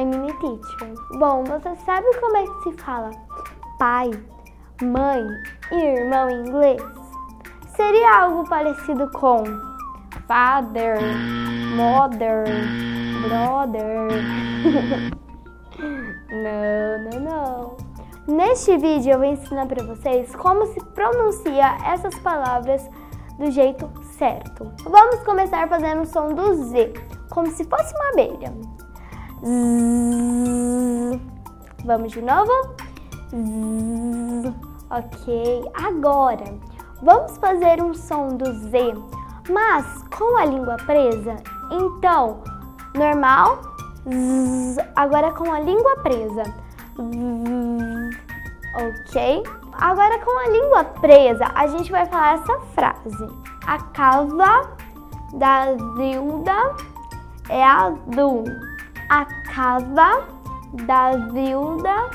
Hi, mini teacher. Bom, você sabe como é que se fala pai, mãe e irmão em inglês? Seria algo parecido com father, mother, brother. Não. Neste vídeo eu vou ensinar para vocês como se pronuncia essas palavras do jeito certo. Vamos começar fazendo o som do Z, como se fosse uma abelha. Z. Vamos de novo? Z. Ok, agora vamos fazer um som do Z, mas com a língua presa. Então, normal, Z. Agora com a língua presa. Z. Ok? Agora com a língua presa, a gente vai falar essa frase. A casa da Zilda é azul. A casa da Zilda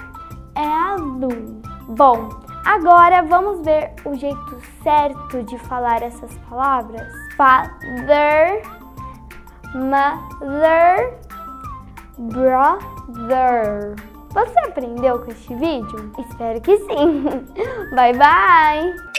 é azul. Bom, agora vamos ver o jeito certo de falar essas palavras. Father, mother, brother. Você aprendeu com este vídeo? Espero que sim. Bye, bye!